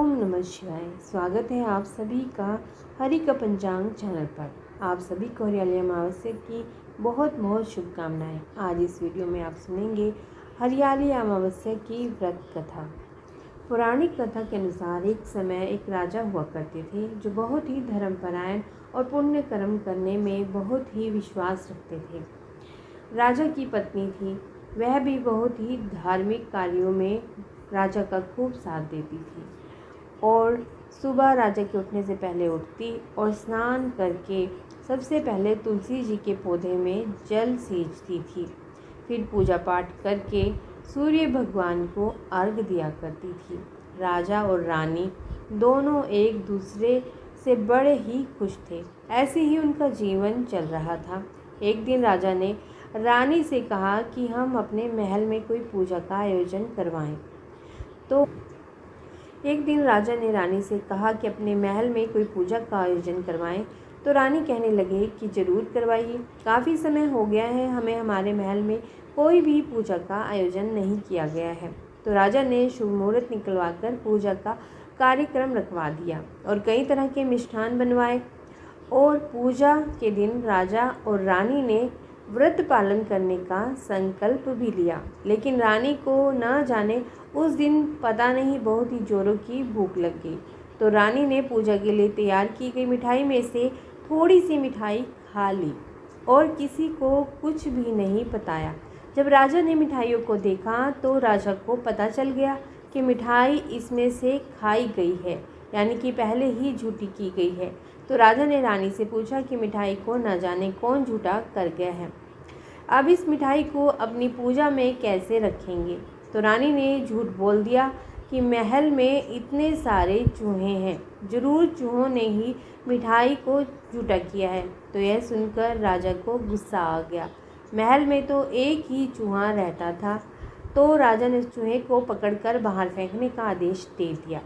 ओम नमः शिवाय। स्वागत है आप सभी का हरि का पंचांग चैनल पर। आप सभी को हरियाली अमावस्या की बहुत बहुत शुभकामनाएं। आज इस वीडियो में आप सुनेंगे हरियाली अमावस्या की व्रत कथा। पौराणिक कथा के अनुसार एक समय एक राजा हुआ करते थे जो बहुत ही धर्मपरायण और पुण्य कर्म करने में बहुत ही विश्वास रखते थे। राजा की पत्नी थी, वह भी बहुत ही धार्मिक कार्यों में राजा का खूब साथ देती थी और सुबह राजा के उठने से पहले उठती और स्नान करके सबसे पहले तुलसी जी के पौधे में जल सींचती थी। फिर पूजा पाठ करके सूर्य भगवान को अर्घ दिया करती थी। राजा और रानी दोनों एक दूसरे से बड़े ही खुश थे। ऐसे ही उनका जीवन चल रहा था। एक दिन राजा ने रानी से कहा कि हम अपने महल में कोई पूजा का आयोजन करवाएं। तो एक दिन राजा ने रानी से कहा कि अपने महल में कोई पूजा का आयोजन करवाएं। तो रानी कहने लगे कि ज़रूर करवाइए, काफ़ी समय हो गया है, हमें हमारे महल में कोई भी पूजा का आयोजन नहीं किया गया है। तो राजा ने शुभ मुहूर्त निकलवाकर पूजा का कार्यक्रम रखवा दिया और कई तरह के मिष्ठान बनवाए। और पूजा के दिन राजा और रानी ने व्रत पालन करने का संकल्प भी लिया। लेकिन रानी को न जाने उस दिन पता नहीं बहुत ही जोरों की भूख लग गई। तो रानी ने पूजा के लिए तैयार की गई मिठाई में से थोड़ी सी मिठाई खा ली और किसी को कुछ भी नहीं बताया। जब राजा ने मिठाइयों को देखा तो राजा को पता चल गया कि मिठाई इसमें से खाई गई है, यानी कि पहले ही झूठी की गई है। तो राजा ने रानी से पूछा कि मिठाई को न जाने कौन झूठा कर गया है, अब इस मिठाई को अपनी पूजा में कैसे रखेंगे। तो रानी ने झूठ बोल दिया कि महल में इतने सारे चूहे हैं, जरूर चूहों ने ही मिठाई को झूठा किया है। तो यह सुनकर राजा को गुस्सा आ गया। महल में तो एक ही चूहा रहता था। तो राजा ने चूहे को पकड़कर बाहर फेंकने का आदेश दे दिया।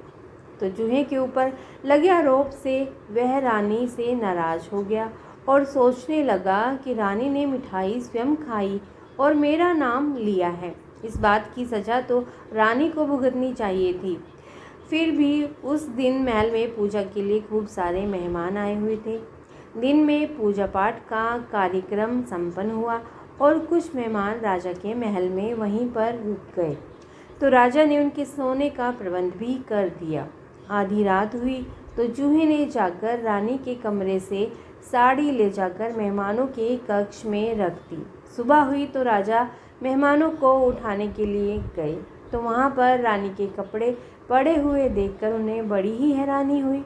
तो चूहे के ऊपर लगे आरोप से वह रानी से नाराज़ हो गया और सोचने लगा कि रानी ने मिठाई स्वयं खाई और मेरा नाम लिया है। इस बात की सज़ा तो रानी को भुगतनी चाहिए थी। फिर भी उस दिन महल में पूजा के लिए खूब सारे मेहमान आए हुए थे। दिन में पूजा पाठ का कार्यक्रम संपन्न हुआ और कुछ मेहमान राजा के महल में वहीं पर रुक गए। तो राजा ने उनके सोने का प्रबंध भी कर दिया। आधी रात हुई तो चूहे ने जाकर रानी के कमरे से साड़ी ले जाकर मेहमानों के कक्ष में रख दी। सुबह हुई तो राजा मेहमानों को उठाने के लिए गए तो वहाँ पर रानी के कपड़े पड़े हुए देखकर उन्हें बड़ी ही हैरानी हुई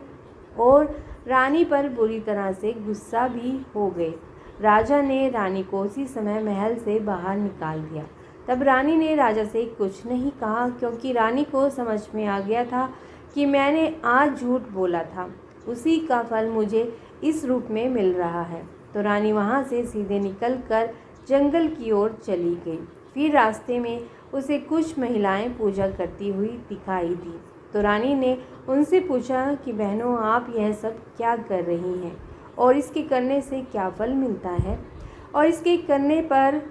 और रानी पर बुरी तरह से गुस्सा भी हो गए। राजा ने रानी को उसी समय महल से बाहर निकाल दिया। तब रानी ने राजा से कुछ नहीं कहा, क्योंकि रानी को समझ में आ गया था कि मैंने आज झूठ बोला था, उसी का फल मुझे इस रूप में मिल रहा है। तो रानी वहाँ से सीधे निकलकर जंगल की ओर चली गई। फिर रास्ते में उसे कुछ महिलाएं पूजा करती हुई दिखाई दी। तो रानी ने उनसे पूछा कि बहनों, आप यह सब क्या कर रही हैं और इसके करने से क्या फल मिलता है। और इसके करने पर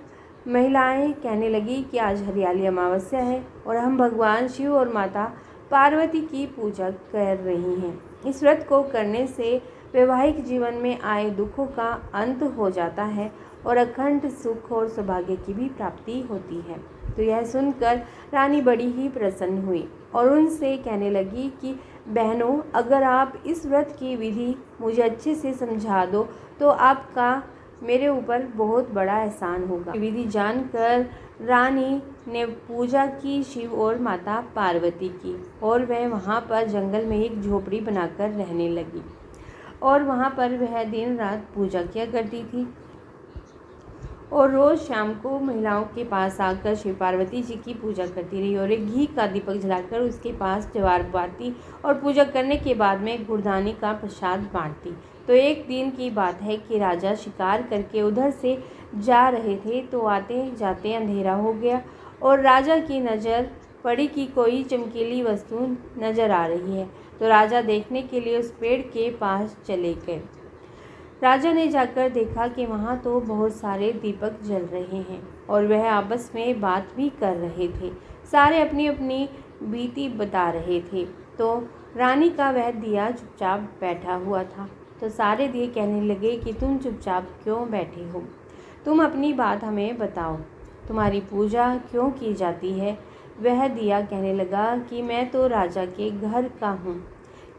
महिलाएं कहने लगी कि आज हरियाली अमावस्या है और हम भगवान शिव और माता पार्वती की पूजा कर रही हैं। इस व्रत को करने से वैवाहिक जीवन में आए दुखों का अंत हो जाता है और अखंड सुख और सौभाग्य की भी प्राप्ति होती है। तो यह सुनकर रानी बड़ी ही प्रसन्न हुई और उनसे कहने लगी कि बहनों, अगर आप इस व्रत की विधि मुझे अच्छे से समझा दो तो आपका मेरे ऊपर बहुत बड़ा एहसान होगा। विधि जानकर रानी ने पूजा की शिव और माता पार्वती की और वह वहाँ पर जंगल में एक झोपड़ी बनाकर रहने लगी और वहाँ पर वह दिन रात पूजा किया करती थी और रोज़ शाम को महिलाओं के पास आकर शिव पार्वती जी की पूजा करती रही और एक घी का दीपक जलाकर उसके पास ज्वार बांटती और पूजा करने के बाद में गुड़धानी का प्रसाद बांटती। तो एक दिन की बात है कि राजा शिकार करके उधर से जा रहे थे तो आते जाते अंधेरा हो गया और राजा की नज़र पड़ी कि कोई चमकीली वस्तु नज़र आ रही है। तो राजा देखने के लिए उस पेड़ के पास चले गए। राजा ने जाकर देखा कि वहाँ तो बहुत सारे दीपक जल रहे हैं और वह आपस में बात भी कर रहे थे। सारे अपनी अपनी बीती बता रहे थे। तो रानी का वह दिया चुपचाप बैठा हुआ था। तो सारे दिए कहने लगे कि तुम चुपचाप क्यों बैठे हो, तुम अपनी बात हमें बताओ, तुम्हारी पूजा क्यों की जाती है। वह दिया कहने लगा कि मैं तो राजा के घर का हूँ,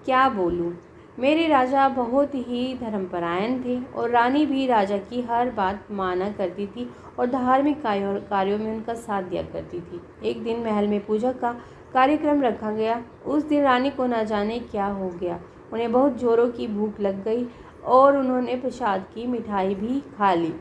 क्या बोलूँ। मेरे राजा बहुत ही धर्मपरायण थे और रानी भी राजा की हर बात माना करती थी और धार्मिक कार्यों में उनका साथ दिया करती थी। एक दिन महल में पूजा का कार्यक्रम रखा गया। उस दिन रानी को न जाने क्या हो गया, उन्हें बहुत जोरों की भूख लग गई और उन्होंने प्रसाद की मिठाई भी खा ली।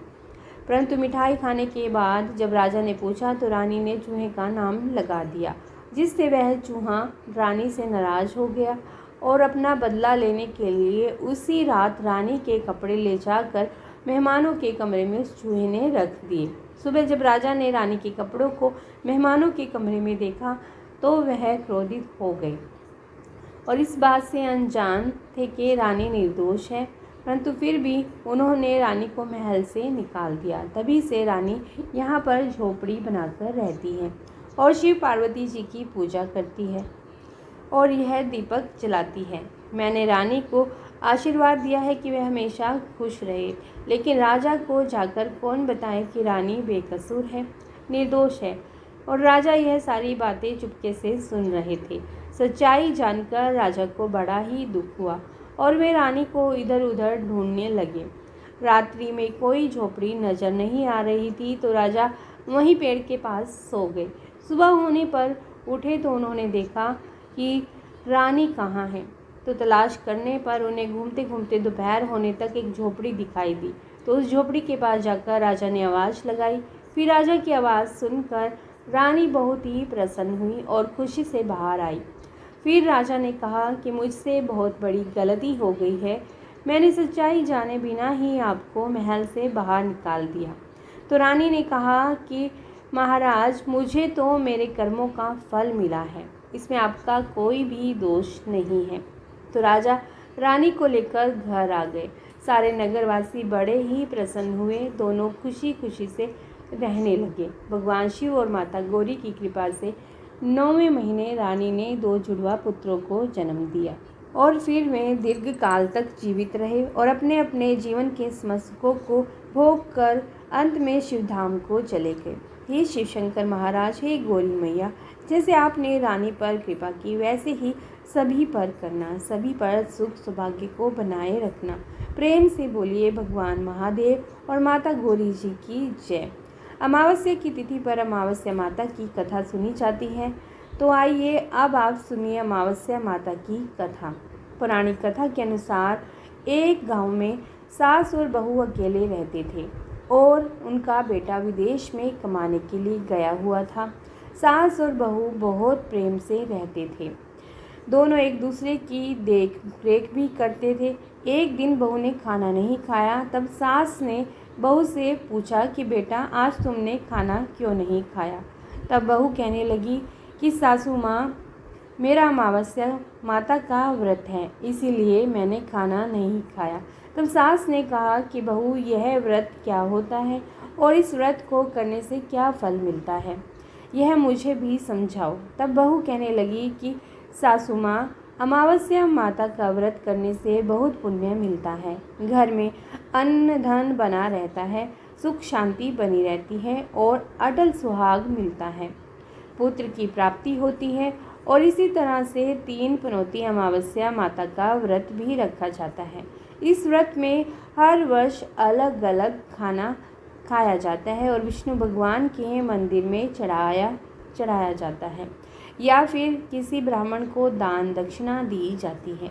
परंतु मिठाई खाने के बाद जब राजा ने पूछा तो रानी ने चूहे का नाम लगा दिया, जिससे वह चूहा रानी से नाराज़ हो गया और अपना बदला लेने के लिए उसी रात रानी के कपड़े ले जाकर मेहमानों के कमरे में उस चूहे ने रख दिए। सुबह जब राजा ने रानी के कपड़ों को मेहमानों के कमरे में देखा तो वह क्रोधित हो गए और इस बात से अनजान थे कि रानी निर्दोष है, परंतु फिर भी उन्होंने रानी को महल से निकाल दिया। तभी से रानी यहाँ पर झोपड़ी बनाकर रहती है और शिव पार्वती जी की पूजा करती है और यह दीपक जलाती है। मैंने रानी को आशीर्वाद दिया है कि वह हमेशा खुश रहे, लेकिन राजा को जाकर कौन बताए कि रानी बेकसूर है, निर्दोष है। और राजा यह सारी बातें चुपके से सुन रहे थे। सच्चाई जानकर राजा को बड़ा ही दुख हुआ और वे रानी को इधर उधर ढूंढने लगे। रात्रि में कोई झोपड़ी नजर नहीं आ रही थी तो राजा वहीं पेड़ के पास सो गए। सुबह होने पर उठे तो उन्होंने देखा कि रानी कहाँ है। तो तलाश करने पर उन्हें घूमते घूमते दोपहर होने तक एक झोपड़ी दिखाई दी। तो उस झोपड़ी के पास जाकर राजा ने आवाज़ लगाई। फिर राजा की आवाज़ सुनकर रानी बहुत ही प्रसन्न हुई और खुशी से बाहर आई। फिर राजा ने कहा कि मुझसे बहुत बड़ी गलती हो गई है, मैंने सच्चाई जाने बिना ही आपको महल से बाहर निकाल दिया। तो रानी ने कहा कि महाराज, मुझे तो मेरे कर्मों का फल मिला है, इसमें आपका कोई भी दोष नहीं है। तो राजा रानी को लेकर घर आ गए। सारे नगरवासी बड़े ही प्रसन्न हुए, दोनों खुशी खुशी से रहने लगे। भगवान शिव और माता गौरी की कृपा से 9वें महीने रानी ने 2 जुड़वा पुत्रों को जन्म दिया और फिर वे दीर्घ काल तक जीवित रहे और अपने अपने जीवन के समस्त सुखों को भोग कर अंत में शिवधाम को चले गए। हे शिव शंकर महाराज, हे गौरी मैया, जैसे आपने रानी पर कृपा की वैसे ही सभी पर करना, सभी पर सुख सौभाग्य को बनाए रखना। प्रेम से बोलिए भगवान महादेव और माता गौरी जी की जय। अमावस्या की तिथि पर अमावस्या माता की कथा सुनी जाती है, तो आइए अब आप सुनिए अमावस्या माता की कथा। पौराणिक कथा के अनुसार एक गांव में सास और बहू अकेले रहते थे और उनका बेटा विदेश में कमाने के लिए गया हुआ था। सास और बहू बहुत प्रेम से रहते थे, दोनों एक दूसरे की देख रेख भी करते थे। एक दिन बहू ने खाना नहीं खाया, तब सास ने बहू से पूछा कि बेटा, आज तुमने खाना क्यों नहीं खाया। तब बहू कहने लगी कि सासू माँ, मेरा अमावस्या माता का व्रत है, इसीलिए मैंने खाना नहीं खाया। तब सास ने कहा कि बहू, यह व्रत क्या होता है और इस व्रत को करने से क्या फल मिलता है, यह मुझे भी समझाओ। तब बहू कहने लगी कि सासू माँ, अमावस्या माता का व्रत करने से बहुत पुण्य मिलता है, घर में अन्न धन बना रहता है, सुख शांति बनी रहती है और अटल सुहाग मिलता है, पुत्र की प्राप्ति होती है। और इसी तरह से 3 पनौती अमावस्या माता का व्रत भी रखा जाता है। इस व्रत में हर वर्ष अलग अलग खाना खाया जाता है और विष्णु भगवान के मंदिर में चढ़ाया जाता है या फिर किसी ब्राह्मण को दान दक्षिणा दी जाती है।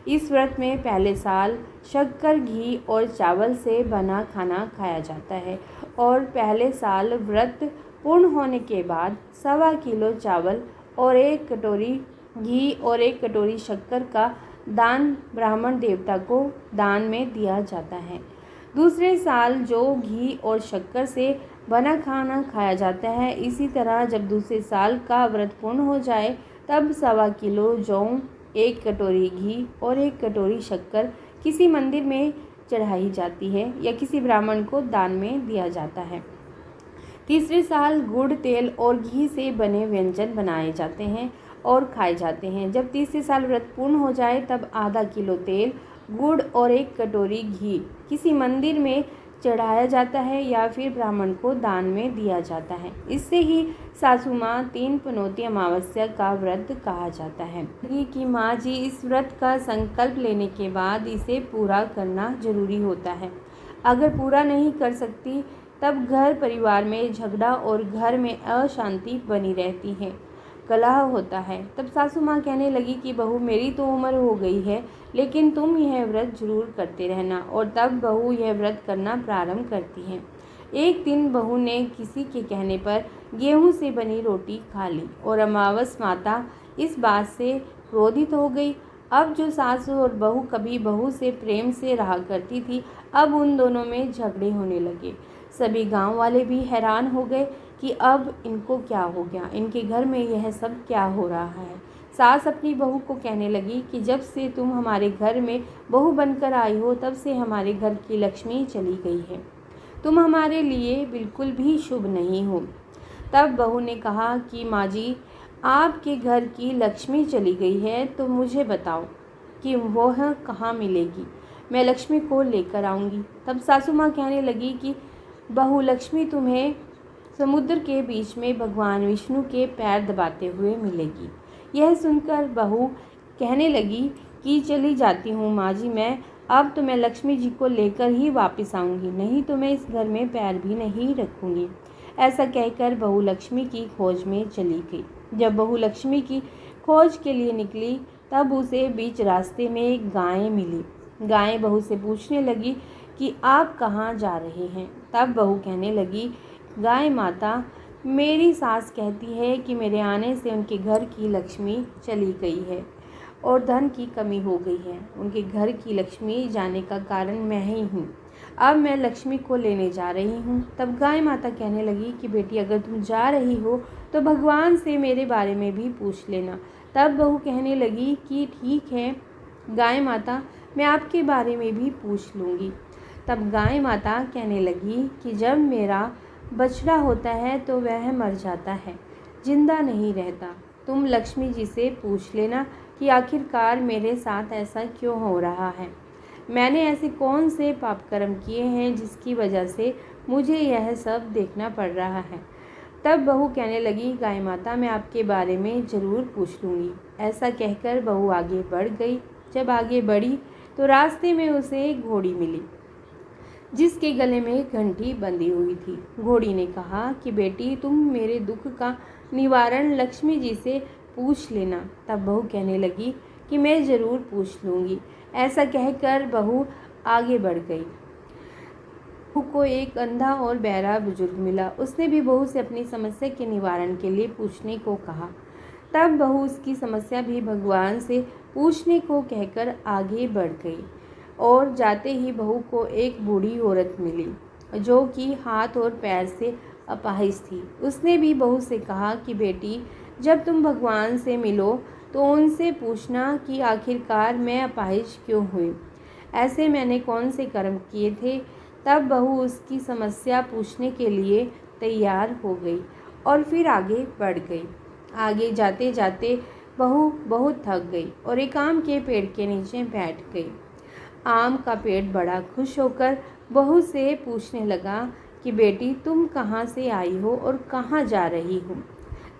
इस व्रत में पहले साल शक्कर, घी और चावल से बना खाना खाया जाता है और पहले साल व्रत पूर्ण होने के बाद 1.25 किलो चावल और 1 कटोरी घी और 1 कटोरी शक्कर का दान ब्राह्मण देवता को दान में दिया जाता है। दूसरे साल जो घी और शक्कर से बना खाना खाया जाता है। इसी तरह जब दूसरे साल का व्रत पूर्ण हो जाए तब 1.25 किलो जौ, 1 कटोरी घी और 1 कटोरी शक्कर किसी मंदिर में चढ़ाई जाती है या किसी ब्राह्मण को दान में दिया जाता है। तीसरे साल गुड़, तेल और घी से बने व्यंजन बनाए जाते हैं और खाए जाते हैं। जब तीसरे साल व्रत पूर्ण हो जाए तब आधा किलो तेल, गुड़ और 1 कटोरी घी किसी मंदिर में चढ़ाया जाता है या फिर ब्राह्मण को दान में दिया जाता है। इससे ही सासू माँ 3 पनौती अमावस्या का व्रत कहा जाता है कि माँ जी इस व्रत का संकल्प लेने के बाद इसे पूरा करना जरूरी होता है। अगर पूरा नहीं कर सकती तब घर परिवार में झगड़ा और घर में अशांति बनी रहती है, कलह होता है। तब सासू माँ कहने लगी कि बहू मेरी तो उम्र हो गई है, लेकिन तुम यह व्रत जरूर करते रहना। और तब बहू यह व्रत करना प्रारंभ करती है। एक दिन बहू ने किसी के कहने पर गेहूं से बनी रोटी खा ली और अमावस माता इस बात से क्रोधित हो गई। अब जो सासू और बहू कभी बहू से प्रेम से रहा करती थी, अब उन दोनों में झगड़े होने लगे। सभी गांव वाले भी हैरान हो गए कि अब इनको क्या हो गया, इनके घर में यह सब क्या हो रहा है। सास अपनी बहू को कहने लगी कि जब से तुम हमारे घर में बहू बनकर आई हो तब से हमारे घर की लक्ष्मी चली गई है। तुम हमारे लिए बिल्कुल भी शुभ नहीं हो। तब बहू ने कहा कि माँ जी, आपके घर की लक्ष्मी चली गई है तो मुझे बताओ कि वह कहाँ मिलेगी, मैं लक्ष्मी को लेकर आऊँगी। तब सासू माँ कहने लगी कि बहू, लक्ष्मी तुम्हें समुद्र के बीच में भगवान विष्णु के पैर दबाते हुए मिलेगी। यह सुनकर बहू कहने लगी कि चली जाती हूँ माँ जी, अब तो मैं लक्ष्मी जी को लेकर ही वापस आऊँगी, नहीं तो मैं इस घर में पैर भी नहीं रखूँगी। ऐसा कहकर बहू लक्ष्मी की खोज में चली गई। जब बहू लक्ष्मी की खोज के लिए निकली तब उसे बीच रास्ते में एक गाय मिली। गाय बहू से पूछने लगी कि आप कहाँ जा रहे हैं। तब बहू कहने लगी, गाय माता, मेरी सास कहती है कि मेरे आने से उनके घर की लक्ष्मी चली गई है और धन की कमी हो गई है। उनके घर की लक्ष्मी जाने का कारण मैं ही हूँ। अब मैं लक्ष्मी को लेने जा रही हूँ। तब गाय माता कहने लगी कि बेटी, अगर तुम जा रही हो तो भगवान से मेरे बारे में भी पूछ लेना। तब बहू कहने लगी कि ठीक है गाय माता, मैं आपके बारे में भी पूछ लूँगी। तब गाय माता कहने लगी कि जब मेरा बछड़ा होता है तो वह मर जाता है, जिंदा नहीं रहता। तुम लक्ष्मी जी से पूछ लेना कि आखिरकार मेरे साथ ऐसा क्यों हो रहा है। मैंने ऐसे कौन से पाप कर्म किए हैं जिसकी वजह से मुझे यह सब देखना पड़ रहा है। तब बहू कहने लगी, गाय माता, मैं आपके बारे में ज़रूर पूछ लूँगी। ऐसा कहकर बहू आगे बढ़ गई। जब आगे बढ़ी तो रास्ते में उसे एक घोड़ी मिली जिसके गले में घंटी बंधी हुई थी। घोड़ी ने कहा कि बेटी, तुम मेरे दुख का निवारण लक्ष्मी जी से पूछ लेना। तब बहू कहने लगी कि मैं ज़रूर पूछ लूँगी। ऐसा कहकर बहू आगे बढ़ गई। बहू को एक अंधा और बहरा बुजुर्ग मिला। उसने भी बहू से अपनी समस्या के निवारण के लिए पूछने को कहा। तब बहू उसकी समस्या भी भगवान से पूछने को कहकर आगे बढ़ गई और जाते ही बहू को एक बूढ़ी औरत मिली जो कि हाथ और पैर से अपाहिज थी। उसने भी बहू से कहा कि बेटी, जब तुम भगवान से मिलो तो उनसे पूछना कि आखिरकार मैं अपाहिज क्यों हुई, ऐसे मैंने कौन से कर्म किए थे। तब बहू उसकी समस्या पूछने के लिए तैयार हो गई और फिर आगे बढ़ गई। आगे जाते जाते बहू बहुत थक गई और एक आम के पेड़ के नीचे बैठ गई। आम का पेड़ बड़ा खुश होकर बहू से पूछने लगा कि बेटी, तुम कहाँ से आई हो और कहाँ जा रही हो।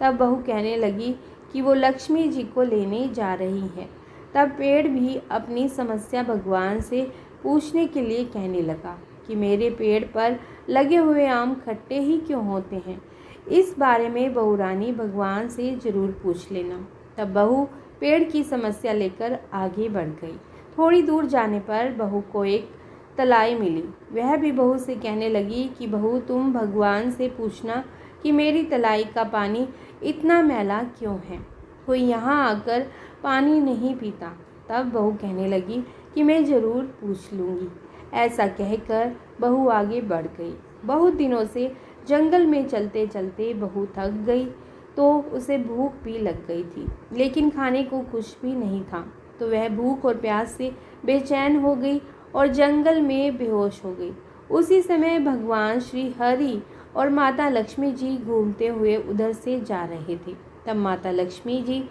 तब बहू कहने लगी कि वो लक्ष्मी जी को लेने जा रही है। तब पेड़ भी अपनी समस्या भगवान से पूछने के लिए कहने लगा कि मेरे पेड़ पर लगे हुए आम खट्टे ही क्यों होते हैं, इस बारे में बहू रानी भगवान से ज़रूर पूछ लेना। तब बहू पेड़ की समस्या लेकर आगे बढ़ गई। थोड़ी दूर जाने पर बहू को एक तलाई मिली। वह भी बहू से कहने लगी कि बहू, तुम भगवान से पूछना कि मेरी तलाई का पानी इतना मैला क्यों है, कोई यहाँ आकर पानी नहीं पीता। तब बहू कहने लगी कि मैं ज़रूर पूछ लूँगी। ऐसा कहकर बहू आगे बढ़ गई। बहुत दिनों से जंगल में चलते चलते बहू थक गई तो उसे भूख भी लग गई थी, लेकिन खाने को कुछ भी नहीं था। तो वह भूख और प्यास से बेचैन हो गई और जंगल में बेहोश हो गई। उसी समय भगवान श्री हरि और माता लक्ष्मी जी घूमते हुए उधर से जा रहे थे। तब माता लक्ष्मी जी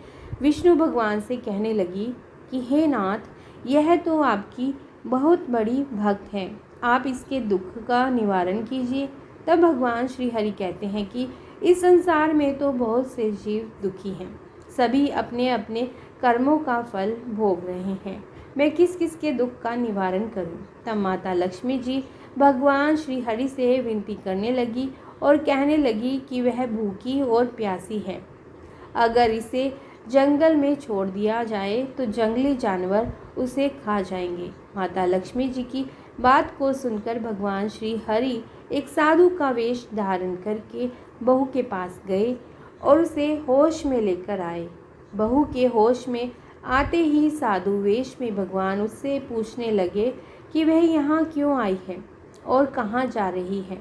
विष्णु भगवान से कहने लगी कि हे नाथ, यह तो आपकी बहुत बड़ी भक्त है, आप इसके दुख का निवारण कीजिए। तब भगवान श्री हरि कहते हैं कि इस संसार में तो बहुत से जीव दुखी हैं, सभी अपने अपने कर्मों का फल भोग रहे हैं, मैं किस किस के दुख का निवारण करूं। तब माता लक्ष्मी जी भगवान श्री हरि से विनती करने लगी और कहने लगी कि वह भूखी और प्यासी है, अगर इसे जंगल में छोड़ दिया जाए तो जंगली जानवर उसे खा जाएंगे। माता लक्ष्मी जी की बात को सुनकर भगवान श्री हरि एक साधु का वेश धारण करके बहू के पास गए और उसे होश में लेकर आए। बहू के होश में आते ही साधु वेश में भगवान उससे पूछने लगे कि वह यहाँ क्यों आई है और कहाँ जा रही है।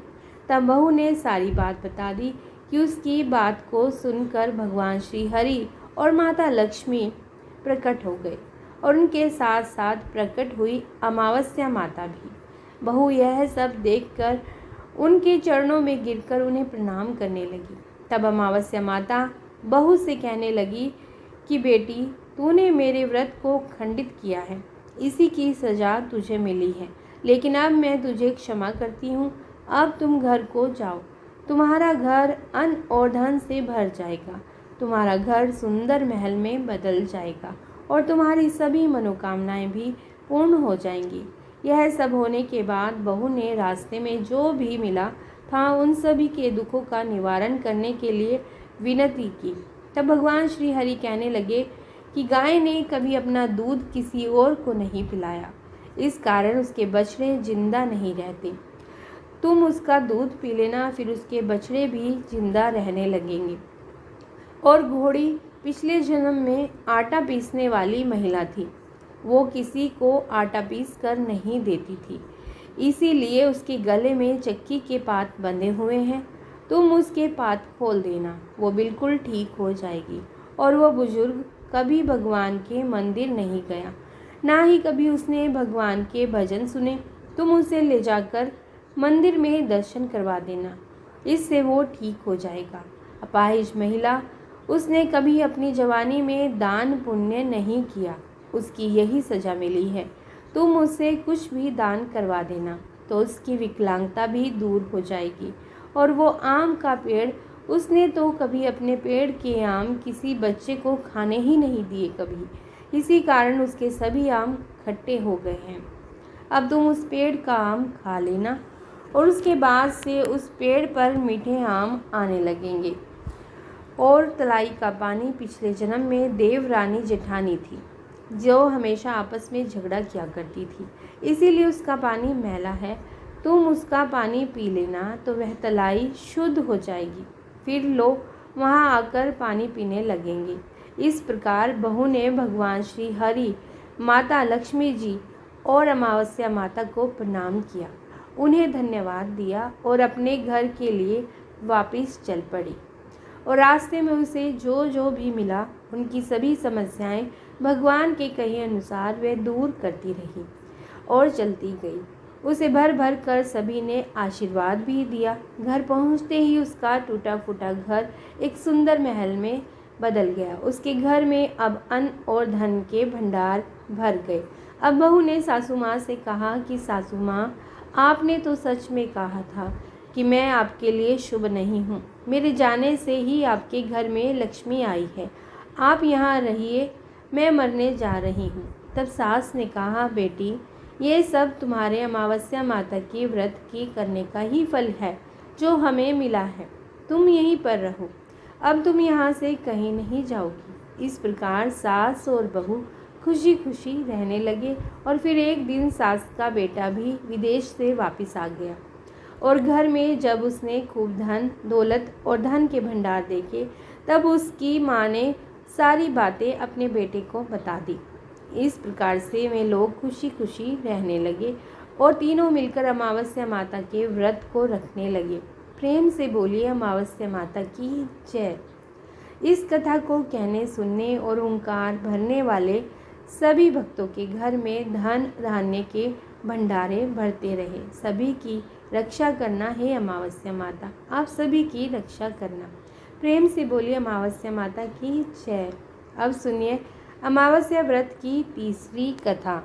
तब बहू ने सारी बात बता दी कि उसकी बात को सुनकर भगवान श्री हरि और माता लक्ष्मी प्रकट हो गए और उनके साथ साथ प्रकट हुई अमावस्या माता भी। बहू यह सब देखकर उनके चरणों में गिरकर उन्हें प्रणाम करने लगी। तब अमावस्या माता बहू से कहने लगी कि बेटी, तूने मेरे व्रत को खंडित किया है, इसी की सज़ा तुझे मिली है, लेकिन अब मैं तुझे क्षमा करती हूँ। अब तुम घर को जाओ, तुम्हारा घर अन्न और धन से भर जाएगा, तुम्हारा घर सुंदर महल में बदल जाएगा और तुम्हारी सभी मनोकामनाएं भी पूर्ण हो जाएंगी। यह सब होने के बाद बहू ने रास्ते में जो भी मिला था उन सभी के दुखों का निवारण करने के लिए विनती की। तब भगवान श्री हरि कहने लगे कि गाय ने कभी अपना दूध किसी और को नहीं पिलाया, इस कारण उसके बछड़े जिंदा नहीं रहते। तुम उसका दूध पी लेना, फिर उसके बछड़े भी जिंदा रहने लगेंगे। और घोड़ी पिछले जन्म में आटा पीसने वाली महिला थी, वो किसी को आटा पीस कर नहीं देती थी, इसीलिए उसके गले में चक्की के पात बंधे हुए हैं। तुम उसके पात खोल देना, वो बिल्कुल ठीक हो जाएगी। और वह बुजुर्ग कभी भगवान के मंदिर नहीं गया, ना ही कभी उसने भगवान के भजन सुने। तुम उसे ले जाकर मंदिर में दर्शन करवा देना, इससे वो ठीक हो जाएगा। अपाहिज महिला, उसने कभी अपनी जवानी में दान पुण्य नहीं किया, उसकी यही सज़ा मिली है। तुम उससे कुछ भी दान करवा देना तो उसकी विकलांगता भी दूर हो जाएगी। और वो आम का पेड़, उसने तो कभी अपने पेड़ के आम किसी बच्चे को खाने ही नहीं दिए कभी, इसी कारण उसके सभी आम खट्टे हो गए हैं। अब तुम उस पेड़ का आम खा लेना और उसके बाद से उस पेड़ पर मीठे आम आने लगेंगे। और तलाई का पानी पिछले जन्म में देवरानी जेठानी थी, जो हमेशा आपस में झगड़ा किया करती थी, इसीलिए उसका पानी मैला है। तुम उसका पानी पी लेना तो वह तलाई शुद्ध हो जाएगी, फिर लोग वहाँ आकर पानी पीने लगेंगे। इस प्रकार बहू ने भगवान श्री हरि, माता लक्ष्मी जी और अमावस्या माता को प्रणाम किया, उन्हें धन्यवाद दिया और अपने घर के लिए वापस चल पड़ी। और रास्ते में उसे जो जो भी मिला उनकी सभी समस्याएं भगवान के कहे अनुसार वह दूर करती रही और चलती गई। उसे भर भर कर सभी ने आशीर्वाद भी दिया। घर पहुंचते ही उसका टूटा फूटा घर एक सुंदर महल में बदल गया। उसके घर में अब अन्न और धन के भंडार भर गए। अब बहू ने सासू माँ से कहा कि सासू माँ, आपने तो सच में कहा था कि मैं आपके लिए शुभ नहीं हूँ। मेरे जाने से ही आपके घर में लक्ष्मी आई है, आप यहाँ रहिए, मैं मरने जा रही हूँ। तब सास ने कहा, बेटी, ये सब तुम्हारे अमावस्या माता की व्रत की करने का ही फल है जो हमें मिला है। तुम यहीं पर रहो, अब तुम यहाँ से कहीं नहीं जाओगी। इस प्रकार सास और बहू खुशी खुशी रहने लगे। और फिर एक दिन सास का बेटा भी विदेश से वापस आ गया और घर में जब उसने खूब धन दौलत और धन के भंडार देखे, तब उसकी माँ ने सारी बातें अपने बेटे को बता दी। इस प्रकार से वे लोग खुशी खुशी रहने लगे और तीनों मिलकर अमावस्या माता के व्रत को रखने लगे। प्रेम से बोलिए अमावस्या माता की जय। इस कथा को कहने, सुनने और ओंकार भरने वाले सभी भक्तों के घर में धन धान्य के भंडारे भरते रहे। सभी की रक्षा करना है अमावस्या माता, आप सभी की रक्षा करना। प्रेम से बोलिए अमावस्या माता की जय। अब सुनिए अमावस्या व्रत की तीसरी कथा।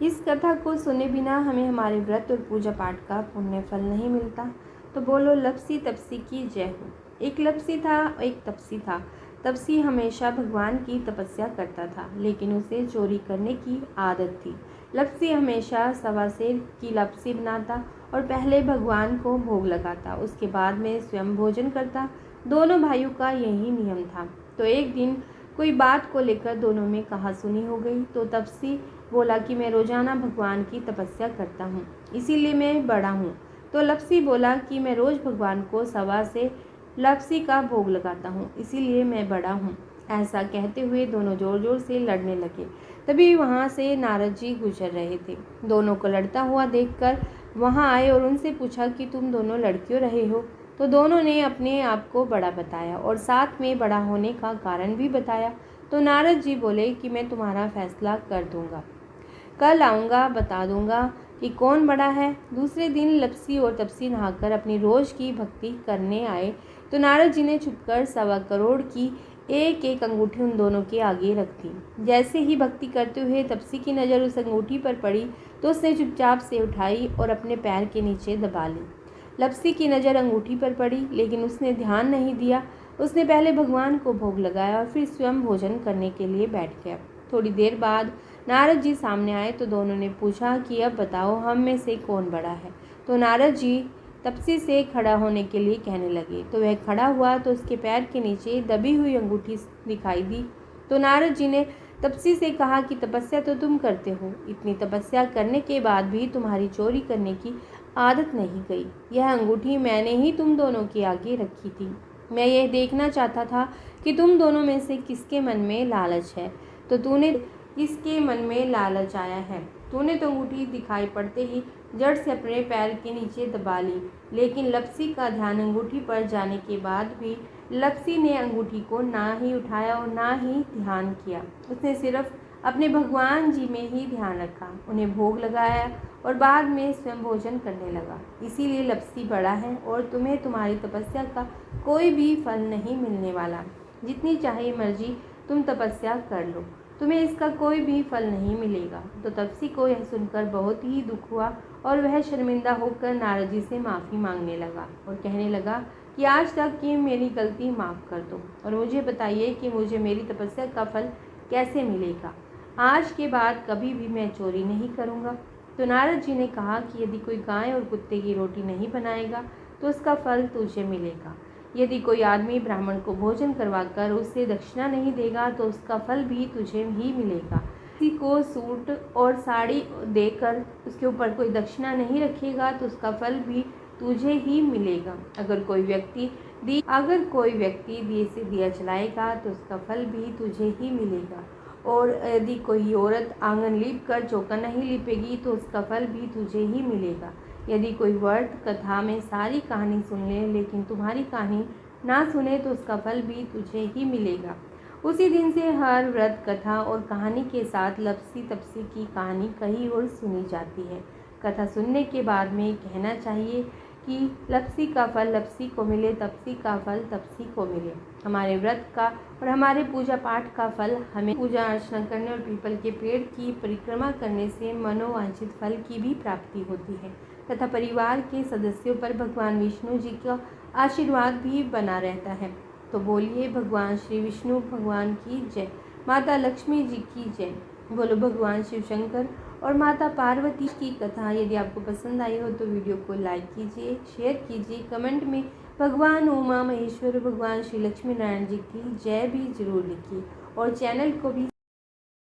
इस कथा को सुने बिना हमें हमारे व्रत और पूजा पाठ का पुण्य फल नहीं मिलता। तो बोलो लपसी तपसी की जय हो। एक लपसी था, एक तपसी था। तपसी हमेशा भगवान की तपस्या करता था, लेकिन उसे चोरी करने की आदत थी। लपसी हमेशा सवा सेर की लपसी बनाता और पहले भगवान को भोग लगाता, उसके बाद में स्वयं भोजन करता। दोनों भाइयों का यही नियम था। तो एक दिन कोई बात को लेकर दोनों में कहासुनी हो गई। तो तपसी बोला कि मैं रोजाना भगवान की तपस्या करता हूँ, इसीलिए मैं बड़ा हूँ। तो लपसी बोला कि मैं रोज भगवान को सवा से लपसी का भोग लगाता हूँ, इसीलिए मैं बड़ा हूँ। ऐसा कहते हुए दोनों जोर जोर से लड़ने लगे। तभी वहाँ से नारद जी गुजर रहे थे। दोनों को लड़ता हुआ देखकर वहाँ आए और उनसे पूछा कि तुम दोनों लड़ क्यों रहे हो। तो दोनों ने अपने आप को बड़ा बताया और साथ में बड़ा होने का कारण भी बताया। तो नारद जी बोले कि मैं तुम्हारा फैसला कर दूंगा, कल आऊँगा, बता दूंगा कि कौन बड़ा है। दूसरे दिन लपसी और तपसी नहाकर अपनी रोज की भक्ति करने आए। तो नारद जी ने छुपकर 1.25 करोड़ की एक एक अंगूठी उन दोनों के आगे रख दी। जैसे ही भक्ति करते हुए तपसी की नज़र उस अंगूठी पर पड़ी तो उसने चुपचाप से उठाई और अपने पैर के नीचे दबा ली। लपसी की नज़र अंगूठी पर पड़ी, लेकिन उसने ध्यान नहीं दिया। उसने पहले भगवान को भोग लगाया और फिर स्वयं भोजन करने के लिए बैठ गया। थोड़ी देर बाद नारद जी सामने आए तो दोनों ने पूछा कि अब बताओ हम में से कौन बड़ा है। तो नारद जी तपसी से खड़ा होने के लिए कहने लगे। तो वह खड़ा हुआ तो उसके पैर के नीचे दबी हुई अंगूठी दिखाई दी। तो नारद जी ने तपसी से कहा कि तपस्या तो तुम करते हो, इतनी तपस्या करने के बाद भी तुम्हारी चोरी करने की आदत नहीं गई। यह अंगूठी मैंने ही तुम दोनों के आगे रखी थी। मैं यह देखना चाहता था कि तुम दोनों में से किसके मन में लालच है। तो तूने किसके मन में लालच आया है। तूने तो अंगूठी दिखाई पड़ते ही जड़ से अपने पैर के नीचे दबा ली। लेकिन लपसी का ध्यान अंगूठी पर जाने के बाद भी लपसी ने अंगूठी को ना ही उठाया और ना ही ध्यान किया। उसने सिर्फ अपने भगवान जी में ही ध्यान रखा, उन्हें भोग लगाया और बाद में स्वयं भोजन करने लगा। इसीलिए लपसी बड़ा है और तुम्हें तुम्हारी तपस्या का कोई भी फल नहीं मिलने वाला। जितनी चाहे मर्जी तुम तपस्या कर लो, तुम्हें इसका कोई भी फल नहीं मिलेगा। तो तपसी को यह सुनकर बहुत ही दुख हुआ और वह शर्मिंदा होकर नारद जी से माफ़ी मांगने लगा और कहने लगा कि आज तक की मेरी गलती माफ़ कर दो और मुझे बताइए कि मुझे मेरी तपस्या का फल कैसे मिलेगा। आज के बाद कभी भी मैं चोरी नहीं करूँगा। तो नारद जी ने कहा कि यदि कोई गाय और कुत्ते की रोटी नहीं बनाएगा तो उसका फल तुझे मिलेगा। यदि कोई आदमी ब्राह्मण को भोजन करवाकर उसे दक्षिणा नहीं देगा तो उसका फल भी तुझे ही मिलेगा। किसी को सूट और साड़ी देकर उसके ऊपर कोई दक्षिणा नहीं रखेगा तो उसका फल भी तुझे ही मिलेगा। अगर कोई व्यक्ति दिए से दिया जलाएगा तो उसका फल भी तुझे ही मिलेगा। और यदि कोई औरत आंगन लीप कर चौका नहीं लिपेगी तो उसका फल भी तुझे ही मिलेगा। यदि कोई व्रत कथा में सारी कहानी सुन ले लेकिन तुम्हारी कहानी ना सुने तो उसका फल भी तुझे ही मिलेगा। उसी दिन से हर व्रत कथा और कहानी के साथ लपसी तपसी की कहानी कहीं और सुनी जाती है। कथा सुनने के बाद में कहना चाहिए कि लपसी का फल लपसी को मिले, तपसी का फल तपसी को मिले। हमारे व्रत का और हमारे पूजा पाठ का फल हमें पूजा अर्चना करने और पीपल के पेड़ की परिक्रमा करने से मनोवांछित फल की भी प्राप्ति होती है तथा परिवार के सदस्यों पर भगवान विष्णु जी का आशीर्वाद भी बना रहता है। तो बोलिए भगवान श्री विष्णु भगवान की जय, माता लक्ष्मी जी की जय। बोलो भगवान शिव शंकर और माता पार्वती की कथा यदि आपको पसंद आई हो तो वीडियो को लाइक कीजिए, शेयर कीजिए, कमेंट में भगवान उमा महेश्वर भगवान श्री लक्ष्मी नारायण जी की जय भी जरूर लिखिए और चैनल को भी